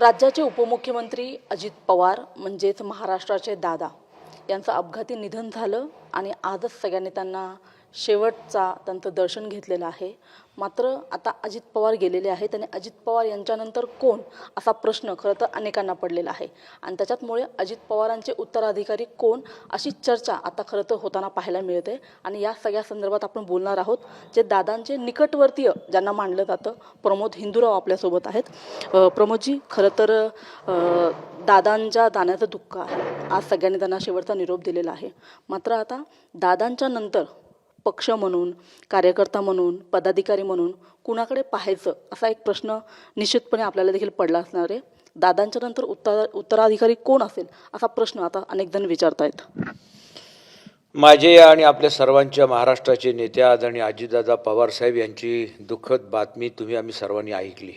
राज्याचे उपमुख्यमंत्री अजित पवार म्हणजेच महाराष्ट्राचे दादा यांचं अपघाती निधन झालं आणि आजच सगळ्यांनी त्यांना शेवटचा त्यांचं दर्शन घेतलेलं आहे। मात्र आता अजित पवार गेलेले आहेत आणि अजित पवार यांच्यानंतर कोण असा प्रश्न खरं तर अनेकांना पडलेला आहे आणि त्याच्यामुळे अजित पवारांचे उत्तराधिकारी कोण अशी चर्चा आता खरं तर होताना पाहायला मिळते। आणि या सगळ्या संदर्भात आपण बोलणार आहोत। जे दादांचे निकटवर्तीय ज्यांना मानलं जातं, प्रमोद हिंदुराव आपल्यासोबत आहेत। प्रमोदजी, खरं तर दादांच्या जाण्याचं दुःख आहे, आज सगळ्यांनी त्यांना शेवटचा निरोप दिलेला आहे। मात्र आता दादांच्या नंतर पक्ष म्हणून, कार्यकर्ता म्हणून, पदाधिकारी म्हणून कुणाकडे पाहायचं असा एक प्रश्न निश्चितपणे आपल्याला देखील पडला असणार आहे। दादांच्या नंतर उत्तराधिकारी कोण असेल असा प्रश्न आता अनेक जण विचारतायत। माझे आणि आपल्या सर्वांच्या महाराष्ट्राचे नेते आदरणीय अजितदादा पवार साहेब यांची दुःखद बातमी आम्ही सर्वांनी ऐकली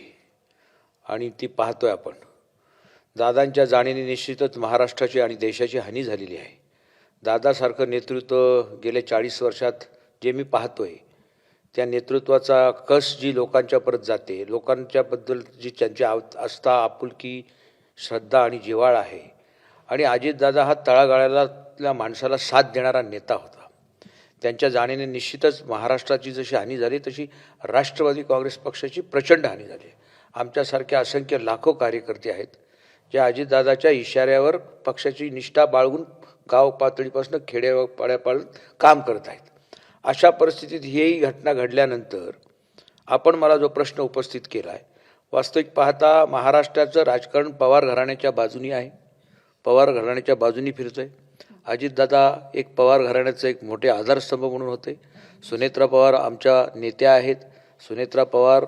आणि ती पाहतोय आपण। दादांच्या जाण्याने निश्चितच महाराष्ट्राची आणि देशाची हानी झालेली आहे। दादासारखं नेतृत्व गेल्या 40 वर्षात जे मी पाहतोय त्या नेतृत्वाचा कस जी लोकांच्या परत जाते, लोकांच्याबद्दल जी त्यांची आस्था, आपुलकी, श्रद्धा आणि जिव्हाळा आहे। आणि अजितदादा हा तळागाळातल्या माणसाला साथ देणारा नेता होता। त्यांच्या जाण्याने निश्चितच महाराष्ट्राची जशी हानी झाली तशी राष्ट्रवादी काँग्रेस पक्षाची प्रचंड हानी झाली। आमच्यासारख्या असंख्य लाखो कार्यकर्ते आहेत जे अजितदादाच्या इशाऱ्यावर पक्षाची निष्ठा बाळगून गाव पातळीपासून खेड्यापाड्यापर्यंत काम करत आहेत। अशा परिस्थितीत ही घटना घडल्यानंतर आपण मला जो प्रश्न उपस्थित केला आहे, वास्तविक पाहता महाराष्ट्राचं राजकारण पवार घराण्याच्या बाजूनी आहे, पवार घराण्याच्या बाजूनी फिरतोय। अजितदादा एक पवार घराण्याचे एक मोठे आधारस्तंभ म्हणून होते। सुनेत्रा पवार आमच्या नेत्या आहेत। सुनेत्रा पवार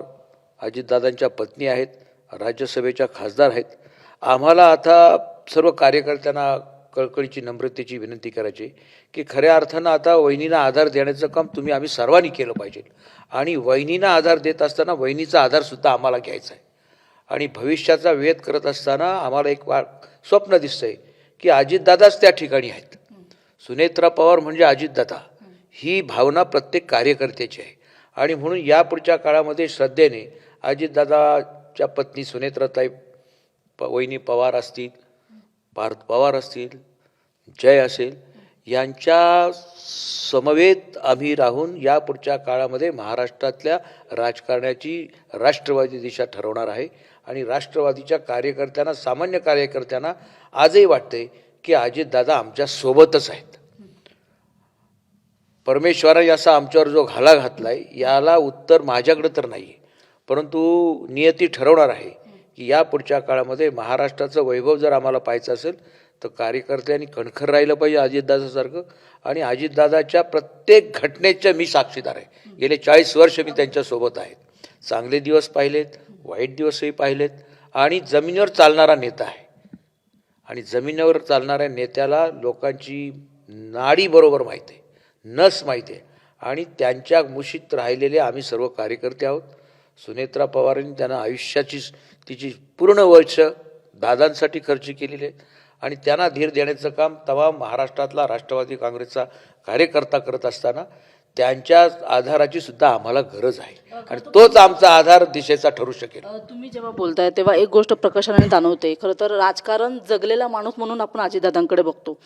अजितदादांच्या पत्नी आहेत, राज्यसभेच्या खासदार आहेत। आम्हाला आता सर्व कार्यकर्त्यांना कळकळीची नम्रतेची विनंती करायची की खऱ्या अर्थानं आता वहिनींना आधार देण्याचं काम आम्ही सर्वांनी केलं पाहिजे। आणि वहिनींना आधार देत असताना वहिनीचा आधारसुद्धा आम्हाला घ्यायचा आहे। आणि भविष्याचा वेध करत असताना आम्हाला एक स्वप्न दिसतंय की अजितदादाच त्या ठिकाणी आहेत। सुनेत्रा पवार म्हणजे अजितदादा, ही भावना प्रत्येक कार्यकर्त्याची आहे। आणि म्हणून यापुढच्या काळामध्ये श्रद्धेने अजितदादाच्या पत्नी सुनेत्राताई वहिनी पवार असतील, पार्थ पवार असतील, जय असेल, यांच्या समवेत आम्ही राहून यापुढच्या काळामध्ये महाराष्ट्रातल्या राजकारणाची राष्ट्रवादी दिशा ठरवणार आहे। आणि राष्ट्रवादीच्या कार्यकर्त्यांना, सामान्य कार्यकर्त्यांना आजही वाटते की अजितदादा आमच्या सोबतच आहेत। परमेश्वराने असा आमच्यावर जो घाला घातलाय याला उत्तर माझ्याकडे तर नाही, परंतु नियती ठरवणार आहे की या पुढच्या काळामध्ये महाराष्ट्राचं वैभव जर आम्हाला पाहायचं असेल तर कार्यकर्त्यांनी कणखर राहिलं पाहिजे अजितदादासारखं। आणि अजितदादाच्या प्रत्येक घटनेच्या मी साक्षीदार आहे। गेले 40 वर्ष मी त्यांच्यासोबत आहे। चांगले दिवस पाहिलेत, वाईट दिवसही पाहिलेत। आणि जमिनीवर चालणारा नेता आहे आणि जमिनीवर चालणाऱ्या नेत्याला लोकांची नाडी बरोबर माहीत आहे, नस माहीत आहे। आणि त्यांच्या मुशीत राहिलेले आम्ही सर्व कार्यकर्ते आहोत। सुनेत्रा पवारांनी त्यांना आयुष्याची तिची पूर्ण वर्ष दादांसाठी खर्च केलेले आहेत आणि त्यांना धीर देण्याचं काम तमाम महाराष्ट्रातला राष्ट्रवादी काँग्रेसचा कार्यकर्ता करत असताना त्यांच्या आधाराची सुद्धा आम्हाला गरज आहे आणि तोच आमचा आधार दिशेचा ठरू शकेल। तुम्ही जेव्हा बोलताय तेव्हा एक गोष्ट प्रकाशनाने जाणवते, खरं तर राजकारण जगलेला माणूस म्हणून आपण अजितदादांकडे बघतो।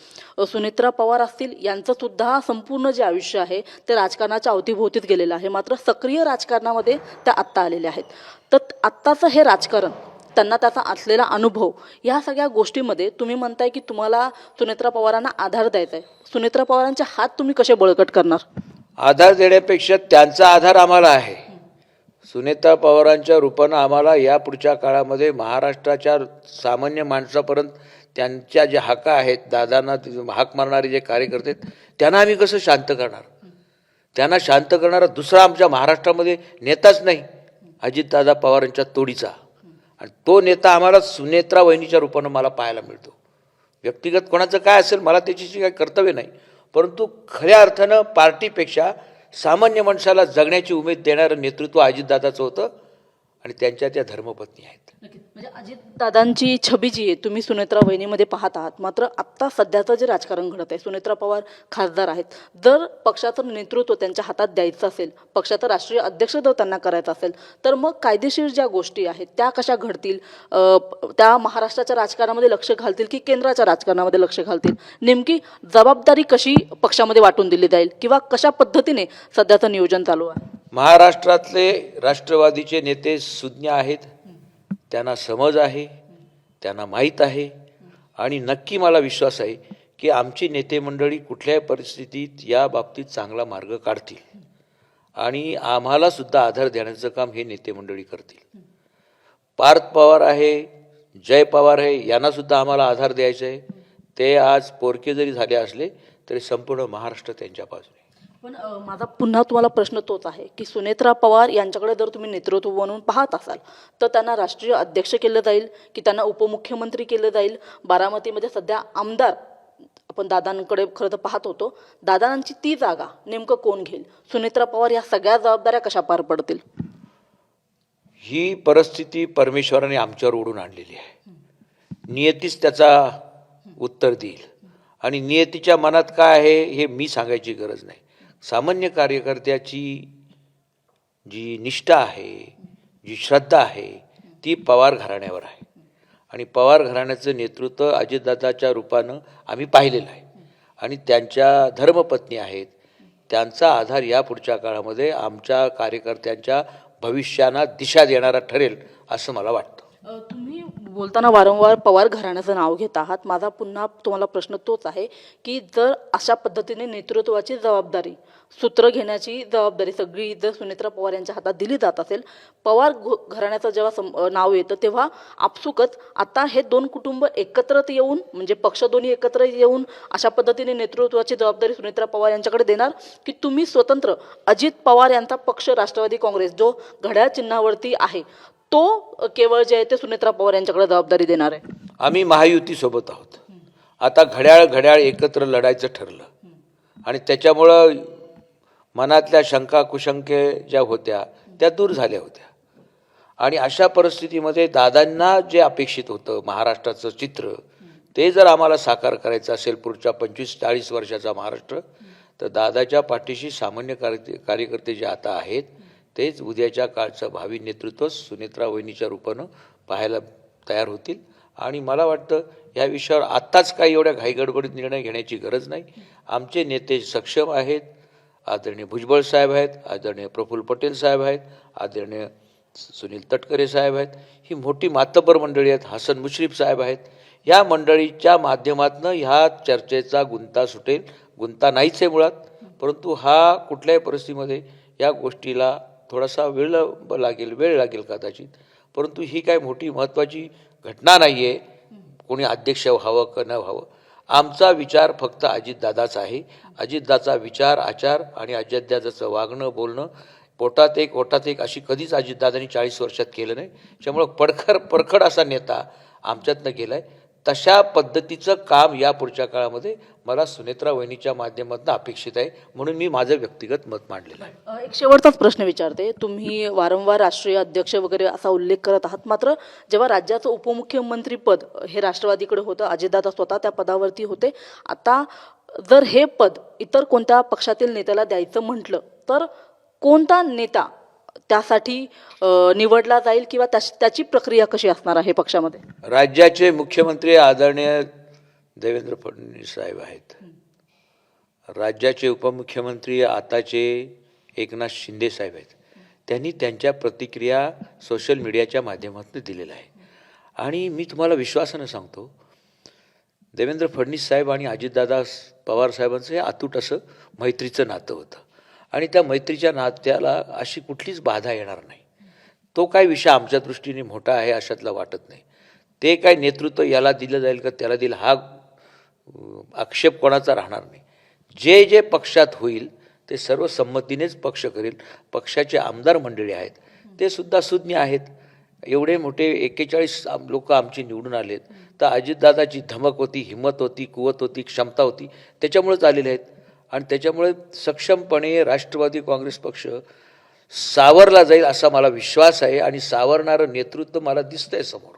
सुनेत्रा पवार असतील, यांचं सुद्धा संपूर्ण जे आयुष्य आहे ते राजकारणाच्या अवतीभोवतीत गेलेलं आहे। मात्र सक्रिय राजकारणामध्ये त्या आत्ता आलेल्या आहेत। तर आत्ताचं हे राजकारण, त्यांना त्याचा असलेला अनुभव, या सगळ्या गोष्टीमध्ये तुम्ही म्हणताय की तुम्हाला सुनेत्रा पवारांना आधार द्यायचा आहे। सुनेत्रा पवारांचे हात तुम्ही कसे बळकट करणार? आधार देण्यापेक्षा त्यांचा आधार आम्हाला आहे। सुनेत्रा पवारांच्या रूपानं आम्हाला या पुढच्या काळामध्ये महाराष्ट्राच्या सामान्य माणसापर्यंत त्यांच्या ज्या हाका आहेत, दादांना हाक मारणारे जे कार्यकर्ते आहेत, त्यांना आम्ही कसं शांत करणार? त्यांना शांत करणारा दुसरा आमच्या महाराष्ट्रामध्ये नेताच नाही अजितदादा पवारांच्या तोडीचा। आणि तो नेता आम्हाला सुनेत्रा वहिनीच्या रूपानं मला पाहायला मिळतो। व्यक्तिगत कोणाचं काय असेल मला त्याची काही कर्तव्य नाही, परंतु खऱ्या अर्थानं पार्टीपेक्षा सामान्य माणसाला जगण्याची उमेद देणारं नेतृत्व अजितदादाचं होतं आणि त्यांच्या त्या धर्मपत्नी आहेत. म्हणजे अजितदादांची छबी जी आहे तुम्ही सुनेत्रा वहिनीमध्ये पाहत आहात, मात्र आत्ता सध्याचं जे राजकारण घडत आहे, सुनेत्रा पवार खासदार आहेत, जर पक्षाचं नेतृत्व त्यांच्या हातात द्यायचं असेल, पक्षाचं राष्ट्रीय अध्यक्ष जर त्यांना करायचं असेल, तर मग कायदेशीर ज्या गोष्टी आहेत त्या कशा घडतील? त्या महाराष्ट्राच्या राजकारणामध्ये लक्ष घालतील की केंद्राच्या राजकारणामध्ये लक्ष घालतील? नेमकी जबाबदारी कशी पक्षामध्ये वाटून दिली जाईल किंवा कशा पद्धतीने सध्याचं नियोजन चालू आहे? महाराष्ट्रातले राष्ट्रवादीचे नेते सुज्ञ आहेत, त्यांना समज आहे, त्यांना माहीत आहे आणि नक्की मला विश्वास आहे की आमची नेते मंडळी कुठल्याही परिस्थितीत या बाबतीत चांगला मार्ग काढतील आणि आम्हाला सुद्धा आधार देण्याचं काम हे नेते मंडळी करतील. पार्थ पवार आहे, जय पवार आहे, यांना सुद्धा आम्हाला आधार द्यायचा आहे. ते आज पोरके जरी झाले असले तरी संपूर्ण महाराष्ट्र त्यांच्या बाजूने. पण माझा पुन्हा तुम्हाला प्रश्न तोच आहे की सुनेत्रा पवार यांच्याकडे जर तुम्ही नेतृत्व म्हणून पाहत असाल तर त्यांना राष्ट्रीय अध्यक्ष केलं जाईल की त्यांना उपमुख्यमंत्री केलं जाईल? बारामतीमध्ये सध्या आमदार आपण दादांकडे खरं तर पाहत होतो, दादांची ती जागा नेमकं कोण घेईल? सुनेत्रा पवार या सगळ्या जबाबदाऱ्या कशा पार पडतील? ही परिस्थिती परमेश्वराने आमच्यावर ओढून आणलेली आहे. नियतीच त्याचा उत्तर देईल आणि नियतीच्या मनात काय आहे हे मी सांगायची गरज नाही. सामान्य कार्यकर्त्याची जी निष्ठा आहे, जी श्रद्धा आहे, ती पवार घराण्यावर आहे आणि पवार घराण्याचं नेतृत्व अजितदादाच्या रूपानं आम्ही पाहिलेलं आहे आणि त्यांच्या धर्मपत्नी आहेत. त्यांचा आधार या पुढच्या काळामध्ये आमच्या कार्यकर्त्यांच्या भविष्यांना दिशा देणारा ठरेल असं मला वाटतं. तुम्ही बोलताना वारंवार पवार घराण्याचं नाव घेत आहात. माझा पुन्हा तुम्हाला प्रश्न तोच आहे की जर अशा पद्धतीने नेतृत्वाची जबाबदारी, सूत्र घेण्याची जबाबदारी सगळी जर सुनेत्रा पवार यांच्या हातात दिली जात असेल, पवार घराण्याचं जेव्हा नाव येतं तेव्हा आपसुकच आता हे दोन कुटुंब एकत्र येऊन, म्हणजे पक्ष दोन्ही एकत्र येऊन अशा पद्धतीने नेतृत्वाची जबाबदारी सुनेत्रा पवार यांच्याकडे देणार की तुम्ही स्वतंत्र अजित पवार यांचा पक्ष राष्ट्रवादी काँग्रेस जो घड्याळ चिन्हावरती आहे तो केवळ जे आहे ते सुनेत्रा पवार यांच्याकडे जबाबदारी देणार आहे? आम्ही महायुतीसोबत आहोत. आता घड्याळ एकत्र लढायचं ठरलं आणि त्याच्यामुळं मनातल्या शंका कुशंके ज्या होत्या त्या दूर झाल्या होत्या आणि अशा परिस्थितीमध्ये दादांना जे अपेक्षित होतं महाराष्ट्राचं चित्र, ते जर आम्हाला साकार करायचं असेल पुढच्या 25-40 वर्षाचा महाराष्ट्र, तर दादाच्या पाठीशी सामान्य कार्यकर्ते जे आता आहेत तेच उद्याच्या काळचं भावी नेतृत्व सुनेत्रा वहिनीच्या रूपानं पाहायला तयार होतील आणि मला वाटतं या विषयावर आत्ताच काही एवढ्या घाईगडबडीत निर्णय घेण्याची गरज नाही. आमचे नेते सक्षम आहेत. आदरणीय भुजबळ साहेब आहेत, आदरणीय प्रफुल्ल पटेल साहेब आहेत, आदरणीय सुनील तटकरे साहेब आहेत. ही मोठी मातब्बर मंडळी आहेत. हसन मुश्रीफ साहेब आहेत. या मंडळीच्या माध्यमातून ह्या चर्चेचा गुंता सुटेल. गुंता नाहीच आहे मुळात, परंतु हा कुठल्याही परिस्थितीमध्ये या गोष्टीला थोडासा वेळ लागेल कदाचित, परंतु ही काय मोठी महत्त्वाची घटना नाही आहे कोणी अध्यक्ष व्हावं का न व्हावं. आमचा विचार फक्त अजितदादाचा आहे. अजितदादाचा विचार आचार आणि अजितदादाचं वागणं बोलणं पोटात एक अशी कधीच अजितदादांनी 40 वर्षात केलं नाही. त्यामुळं परखड असा नेता आमच्यातनं गेला आहे. तशा पद्धतीचं काम या पुढच्या काळामध्ये मला सुनेत्रा वहिनीच्या माध्यमातून अपेक्षित आहे, म्हणून मी माझं व्यक्तिगत मत मांडलेलं आहे. एक शेवटचाच प्रश्न विचारते. तुम्ही वारंवार राष्ट्रीय अध्यक्ष वगैरे असा उल्लेख करत आहात, मात्र जेव्हा राज्याचं उपमुख्यमंत्री पद हे राष्ट्रवादीकडे होतं, अजितदादा स्वतः त्या पदावरती होते. आता जर हे पद इतर कोणत्या पक्षातील नेत्याला द्यायचं म्हटलं तर कोणता नेता त्यासाठी निवडला जाईल किंवा त्याची प्रक्रिया कशी असणार आहे पक्षामध्ये? राज्याचे मुख्यमंत्री आदरणीय देवेंद्र फडणवीस साहेब आहेत. राज्याचे उपमुख्यमंत्री आताचे एकनाथ शिंदे साहेब आहेत. त्यांनी त्यांच्या प्रतिक्रिया सोशल मीडियाच्या माध्यमातून दिलेल्या आहे आणि मी तुम्हाला विश्वासानं सांगतो, देवेंद्र फडणवीस साहेब आणि अजितदादा पवार साहेबांचं हे अतूट असं मैत्रीचं नातं होतं आणि त्या मैत्रीच्या नात्याला अशी कुठलीच बाधा येणार नाही. तो काय विषय आमच्या दृष्टीने मोठा आहे अशातला वाटत नाही. ते काय नेतृत्व याला दिलं जाईल का त्याला दिलं हा आक्षेप कोणाचा राहणार नाही. जे जे पक्षात होईल ते सर्व संमतीनेच पक्ष करेल. पक्षाचे आमदार मंडळी आहेत ते सुद्धा सुज्ञ आहेत. एवढे मोठे 41 लोक आमची निवडून आलेत तर अजितदादाची धमक होती, हिंमत होती, कुवत होती, क्षमता होती, त्याच्यामुळेच आलेले आहेत आणि त्याच्यामुळे सक्षमपणे राष्ट्रवादी काँग्रेस पक्ष सावरला जाईल असा मला विश्वास आहे आणि सावरणारं नेतृत्व मला दिसतंय समोर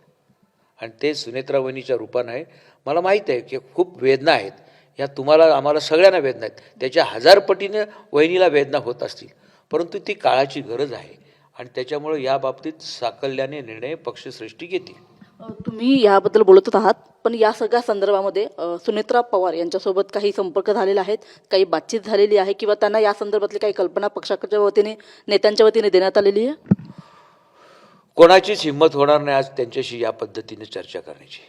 आणि ते सुनेत्रा वहिनीच्या रूपानं आहे. मला माहीत आहे की खूप वेदना आहेत, ह्या तुम्हाला आम्हाला सगळ्यांना वेदना आहेत, त्याच्या 1000 पटीने वहिनीला वेदना होत असतील, परंतु ती काळाची गरज आहे आणि त्याच्यामुळं या बाबतीत साकल्याने निर्णय पक्षश्रेष्ठी घेतील. तुम्ही याबद्दल बोलतच आहात, पण या सगळ्या संदर्भामध्ये सुनेत्रा पवार यांच्यासोबत काही संपर्क झालेला आहेत, काही बातचीत झालेली आहे किंवा त्यांना या संदर्भातली काही कल्पना पक्षाच्या वतीने नेत्यांच्या वतीने देण्यात आलेली आहे? कोणाचीच हिंमत होणार नाही आज त्यांच्याशी या पद्धतीने चर्चा करण्याची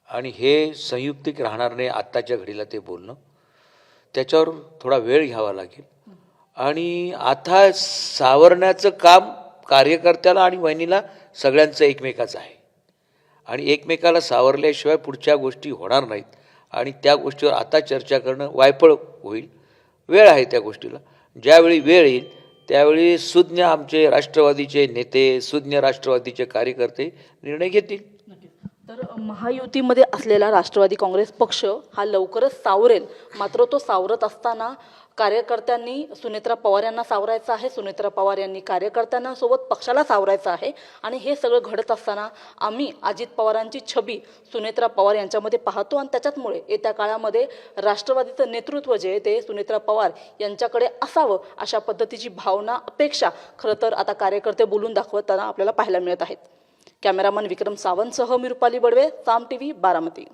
आणि हे संयुक्तिक राहणार नाही. आत्ताच्या घडीला ते बोलणं त्याच्यावर थोडा वेळ घ्यावा लागेल आणि आता सावरण्याचं काम कार्यकर्त्याला आणि वहिनीला सगळ्यांचं एकमेकाचं आहे आणि एकमेकाला सावरल्याशिवाय पुढच्या गोष्टी होणार नाहीत आणि त्या गोष्टीवर आता चर्चा करणं वायफळ होईल. वेळ आहे त्या गोष्टीला. ज्यावेळी वेळ येईल त्यावेळी सुज्ञ आमचे राष्ट्रवादीचे नेते, सुज्ञ राष्ट्रवादीचे कार्यकर्ते निर्णय घेतील. तर महायुतीमध्ये असलेला राष्ट्रवादी काँग्रेस पक्ष हा लवकरच सावरेल, मात्र तो सावरत असताना कार्यकर्त्यांनी सुनेत्रा पवार यांना सावरायचं आहे, सुनेत्रा पवार यांनी कार्यकर्त्यांना सोबत पक्षाला सावरायचं आहे आणि हे सगळं घडत असताना आम्ही अजित पवारांची छबी सुनेत्रा पवार यांच्यामध्ये पाहतो आणि त्याच्यामुळे येत्या काळामध्ये राष्ट्रवादीचं नेतृत्व जे आहे ते सुनेत्रा पवार यांच्याकडे असावं अशा पद्धतीची भावना, अपेक्षा खरं तर आता कार्यकर्ते बोलून दाखवताना आपल्याला पाहायला मिळत आहेत. कॅमेरामन विक्रम सावंतसह मी रुपाली बडवे, साम टीव्ही, बारामती.